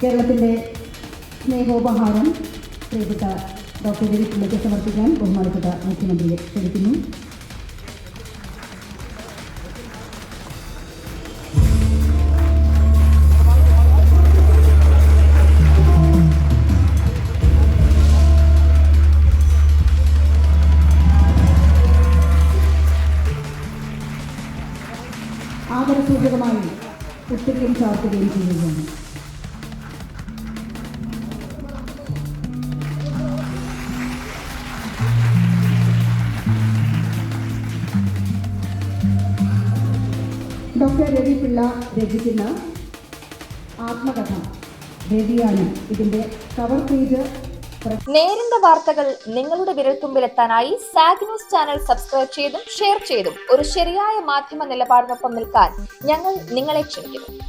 കേരളത്തിൻ്റെ സ്നേഹോപഹാരം പ്രിയപ്പെട്ട ഡോക്ടർ രവി പിള്ളയ്ക്ക് സമർപ്പിക്കാൻ ബഹുമാനപ്പെട്ട മുഖ്യമന്ത്രിയെ ക്ഷണിക്കുന്നു. ആദരസൂചകമായി ഉത്തരയും ചാർത്തുകയും ചെയ്യുകയാണ്. ഡോക്ടർ രവി പിള്ള രചിക്കുന്ന ആത്മകഥ രവിയാണ് ഇതിന്റെ കവർ പേജ്. നേരിന്റെ വാർത്തകൾ നിങ്ങളുടെ വിരൽത്തുമ്പിലെത്താനായി സാഗ് ന്യൂസ് ചാനൽ സബ്സ്ക്രൈബ് ചെയ്തും ഷെയർ ചെയ്തും ഒരു ശരിയായ മാധ്യമ നിലപാടിനൊപ്പം നിൽക്കാൻ ഞങ്ങൾ നിങ്ങളെ ക്ഷണിക്കുന്നു.